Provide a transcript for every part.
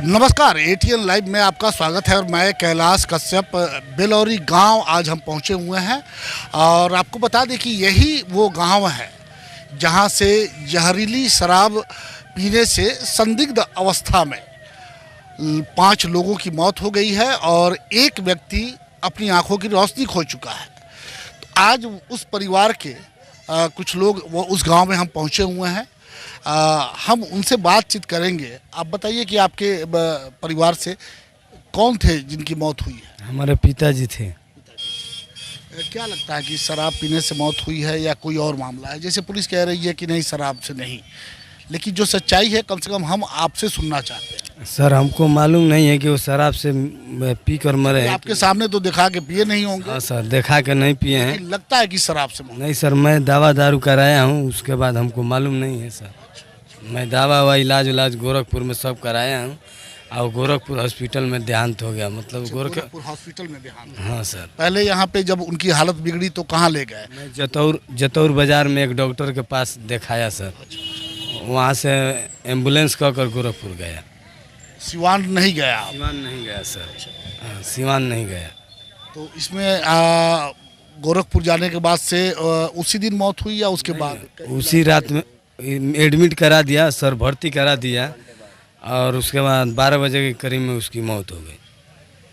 नमस्कार, ATN live में आपका स्वागत है और मैं कैलाश कश्यप। बेलौरी गांव आज हम पहुंचे हुए हैं और आपको बता दें कि यही वो गांव है जहां से जहरीली शराब पीने से संदिग्ध अवस्था में 5 लोगों की मौत हो गई है और एक व्यक्ति अपनी आंखों की रोशनी खो चुका है। तो आज उस परिवार के कुछ लोग वो उस गांव में हम पहुंचे हुए हैं। हम उनसे बातचीत करेंगे। आप बताइए कि आपके परिवार से कौन थे जिनकी मौत हुई है? हमारे पिताजी थे। क्या लगता है कि शराब पीने से मौत हुई है या कोई और मामला है? जैसे पुलिस कह रही है कि नहीं, शराब से नहीं, लेकिन जो सच्चाई है कम से कम हम आपसे सुनना चाहते हैं। सर, हमको मालूम नहीं है कि वो शराब से पी कर मरे हैं। आपके सामने तो दिखा के पिए नहीं होंगे। हाँ सर, देखा के नहीं पिए हैं। लगता है कि शराब से मौत? नहीं सर, मैं दवा दारू कराया हूँ, उसके बाद हमको मालूम नहीं है सर। मैं दवा व इलाज गोरखपुर में सब कराया हूँ और गोरखपुर हॉस्पिटल में देहांत हो गया। मतलब गोरखपुर हॉस्पिटल में देहांत? हाँ सर। पहले यहाँ पे जब उनकी हालत बिगड़ी तो कहाँ ले गए? मैं जतौर बाजार में एक डॉक्टर के पास दिखाया सर। वहाँ से एम्बुलेंस कर गोरखपुर गया। सिवान नहीं गया? सिवान नहीं गया सर। हाँ, सिवान नहीं गया। तो इसमें गोरखपुर जाने के बाद से उसी दिन मौत हुई या उसके बाद? उसी रात में एडमिट करा दिया सर, भर्ती करा दिया और उसके बाद 12 बजे के करीब में उसकी मौत हो गई।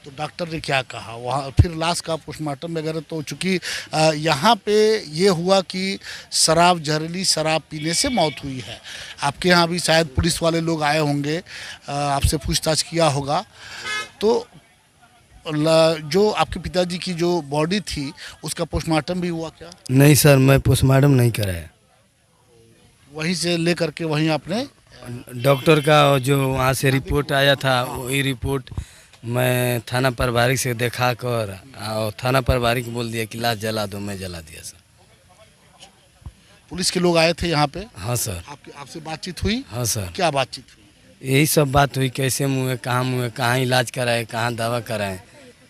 तो डॉक्टर ने क्या कहा वहाँ? फिर लाश का पोस्टमार्टम वगैरह तो चूँकि यहाँ पे ये हुआ कि जहरीली शराब पीने से मौत हुई है। आपके यहाँ भी शायद पुलिस वाले लोग आए होंगे, आपसे पूछताछ किया होगा। तो जो आपके पिताजी की जो बॉडी थी उसका पोस्टमार्टम भी हुआ क्या? नहीं सर, मैं पोस्टमार्टम नहीं कराया। वहीं से ले करके वहीं आपने डॉक्टर का जो वहाँ से रिपोर्ट आया था वही रिपोर्ट मैं थाना प्रभारी से देखा कर और थाना प्रभारी को बोल दिया कि लाश जला दो, मैं जला दिया सर। पुलिस के लोग आए थे यहाँ पे? हाँ सर। आपसे बातचीत हुई? हाँ सर। क्या बातचीत हुई? यही सब बात हुई, कैसे मुँह, कहाँ इलाज कराए, कहाँ दवा कराए,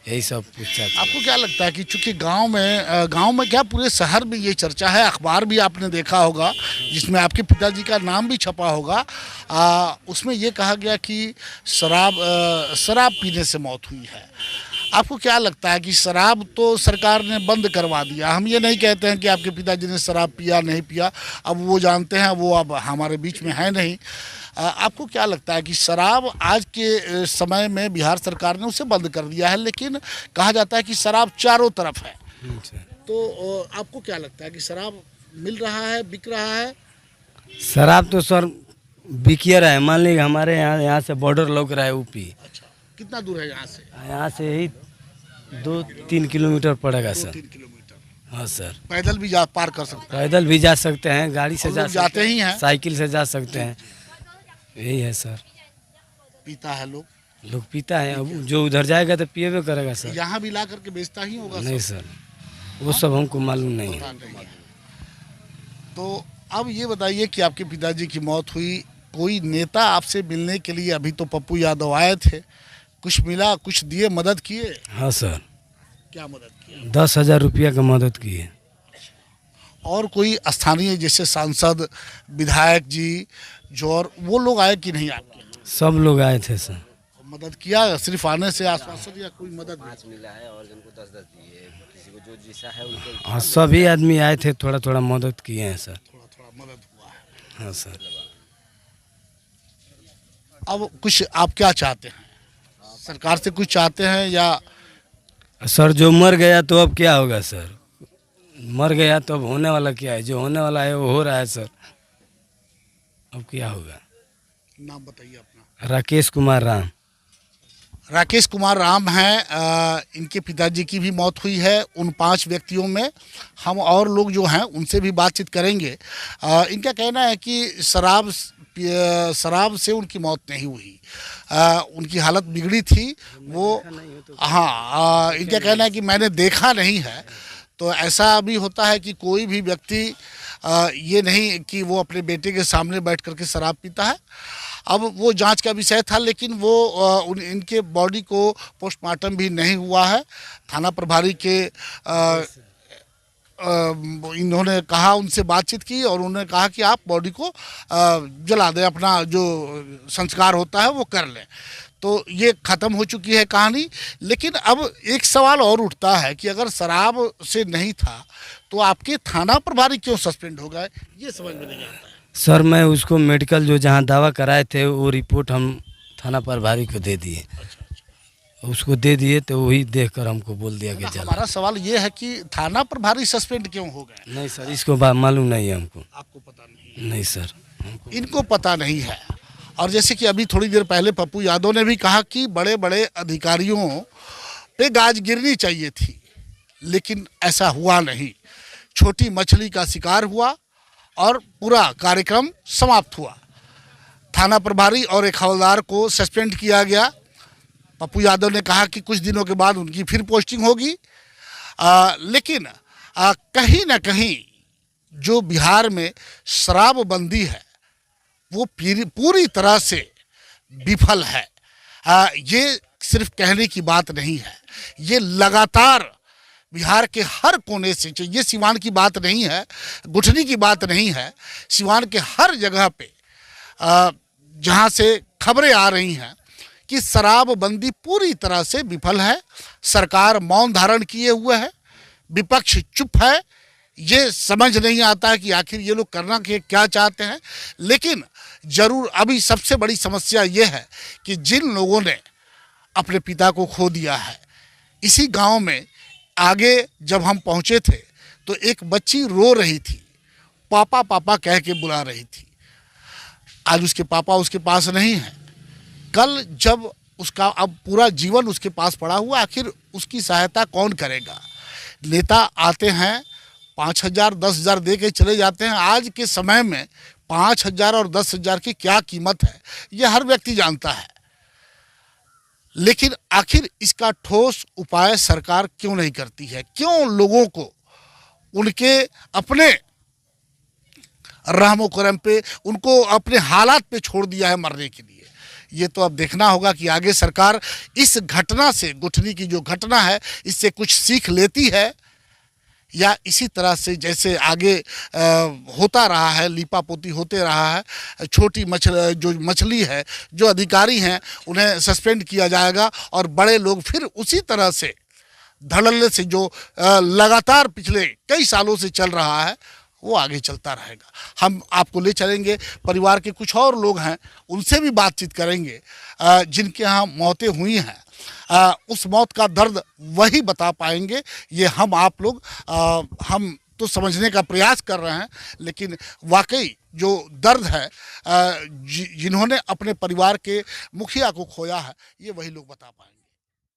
यही सब पूछा। आपको क्या लगता है कि चूंकि गांव में क्या पूरे शहर में ये चर्चा है, अखबार भी आपने देखा होगा जिसमें आपके पिताजी का नाम भी छपा होगा, उसमें ये कहा गया कि शराब पीने से मौत हुई है। आपको क्या लगता है कि शराब तो सरकार ने बंद करवा दिया? हम ये नहीं कहते हैं कि आपके पिताजी ने शराब पिया नहीं पिया, अब वो जानते हैं, वो अब हमारे बीच में है नहीं। आपको क्या लगता है कि शराब आज के समय में बिहार सरकार ने उसे बंद कर दिया है, लेकिन कहा जाता है कि शराब चारों तरफ है। तो आपको क्या लगता है कि शराब मिल रहा है, बिक रहा है? शराब तो सर बिकिया रहा है। मान लीजिए हमारे यहाँ से बॉर्डर लग रहा है यूपी। अच्छा, कितना दूर है यहाँ से? यहाँ से ही 2-3 किलोमीटर पड़ेगा सर। 3 किलोमीटर? हाँ सर। पैदल भी पार कर सकते हैं? पैदल भी जा सकते हैं, गाड़ी से जाते ही हैं, साइकिल से जा सकते हैं। यही है सर। पीता है लोग पीता है। अब जो उधर जाएगा तो पिएबे करेगा सर। यहाँ भी ला करके बेचता ही होगा? नहीं सर, वो सब हमको मालूम नहीं है। तो अब ये बताइए कि आपके पिताजी की मौत हुई, कोई नेता आपसे मिलने के लिए, अभी तो पप्पू यादव आए थे, कुछ मिला, कुछ दिए, मदद किए? हाँ सर। क्या मदद किया? 10,000 रुपया का मदद किए। और कोई स्थानीय जैसे सांसद, विधायक जी जो, और वो लोग आए कि नहीं आपके? सब लोग आए थे सर। मदद किया? सिर्फ आने से आश्वासन या कोई मदद मिला है और जिनको 10-10 दिए, किसी को जो जैसा है उनको। हाँ, सभी आदमी आए थे, थोड़ा थोड़ा मदद किए हैं सर। थोड़ा मदद हुआ है। हाँ सर। अब कुछ आप क्या चाहते हैं? सरकार से कुछ चाहते हैं या? सर, जो मर गया तो अब क्या होगा सर? मर गया तो अब होने वाला क्या है? जो होने वाला है वो हो रहा है सर। अब क्या होगा? नाम बताइए अपना। राकेश कुमार राम। राकेश कुमार राम हैं। इनके पिताजी की भी मौत हुई है। उन 5 व्यक्तियों में हम और लोग जो हैं उनसे भी बातचीत करेंगे। इनका कहना है कि शराब से उनकी मौत नहीं हुई, उनकी हालत बिगड़ी थी वो। हाँ, इनका कहना है कि मैंने देखा नहीं है। तो ऐसा भी होता है कि कोई भी व्यक्ति ये नहीं कि वो अपने बेटे के सामने बैठ करके शराब पीता है। अब वो जांच का विषय था, लेकिन वो इनके बॉडी को पोस्टमार्टम भी नहीं हुआ है। थाना प्रभारी के इन्होंने कहा, उनसे बातचीत की और उन्होंने कहा कि आप बॉडी को जला दें, अपना जो संस्कार होता है वो कर लें। तो ये ख़त्म हो चुकी है कहानी। लेकिन अब एक सवाल और उठता है कि अगर शराब से नहीं था तो आपके थाना प्रभारी क्यों सस्पेंड हो गए, ये समझ में नहीं आता है। सर मैं उसको मेडिकल जो जहाँ दावा कराए थे वो रिपोर्ट हम थाना प्रभारी को दे दिए, उसको दे दिए तो वही देखकर हमको बोल दिया कि जला। हमारा सवाल ये है कि थाना प्रभारी सस्पेंड क्यों हो गए, नहीं सर इसको मालूम नहीं है हमको। आपको पता नहीं? नहीं सर इनको पता नहीं है। और जैसे कि अभी थोड़ी देर पहले पप्पू यादव ने भी कहा कि बड़े बड़े अधिकारियों पे गाज गिरनी चाहिए थी, लेकिन ऐसा हुआ नहीं। छोटी मछली का शिकार हुआ और पूरा कार्यक्रम समाप्त हुआ। थाना प्रभारी और एक हवलदार को सस्पेंड किया गया। पप्पू यादव ने कहा कि कुछ दिनों के बाद उनकी फिर पोस्टिंग होगी। लेकिन कहीं ना कहीं जो बिहार में शराबबंदी है वो पूरी तरह से विफल है। ये सिर्फ कहने की बात नहीं है, ये लगातार बिहार के हर कोने से, ये सिवान की बात नहीं है, गुठनी की बात नहीं है, सिवान के हर जगह पे जहाँ से खबरें आ रही हैं कि शराबबंदी पूरी तरह से विफल है। सरकार मौन धारण किए हुए है, विपक्ष चुप है। ये समझ नहीं आता है कि आखिर ये लोग करना क्या चाहते हैं। लेकिन जरूर अभी सबसे बड़ी समस्या ये है कि जिन लोगों ने अपने पिता को खो दिया है, इसी गांव में आगे जब हम पहुंचे थे तो एक बच्ची रो रही थी, पापा पापा कह के बुला रही थी। आज उसके पापा उसके पास नहीं है। कल जब उसका अब पूरा जीवन उसके पास पड़ा हुआ, आखिर उसकी सहायता कौन करेगा। नेता आते हैं 5,000 10,000 दे के चले जाते हैं। आज के समय में 5,000 और 10,000 की क्या कीमत है ये हर व्यक्ति जानता है। लेकिन आखिर इसका ठोस उपाय सरकार क्यों नहीं करती है? क्यों लोगों को उनके अपने रहमो करम पे, उनको अपने हालात पे छोड़ दिया है मरने के लिए? ये तो अब देखना होगा कि आगे सरकार इस घटना से, गुठनी की जो घटना है, इससे कुछ सीख लेती है या इसी तरह से जैसे आगे होता रहा है, लीपापोती होते रहा है। छोटी जो मछली है, जो अधिकारी हैं, उन्हें सस्पेंड किया जाएगा और बड़े लोग फिर उसी तरह से धड़ल्ले से जो लगातार पिछले कई सालों से चल रहा है वो आगे चलता रहेगा। हम आपको ले चलेंगे, परिवार के कुछ और लोग हैं उनसे भी बातचीत करेंगे जिनके यहाँ मौतें हुई हैं। उस मौत का दर्द वही बता पाएंगे। ये हम आप लोग हम तो समझने का प्रयास कर रहे हैं, लेकिन वाकई जो दर्द है जिन्होंने अपने परिवार के मुखिया को खोया है, ये वही लोग बता पाएंगे।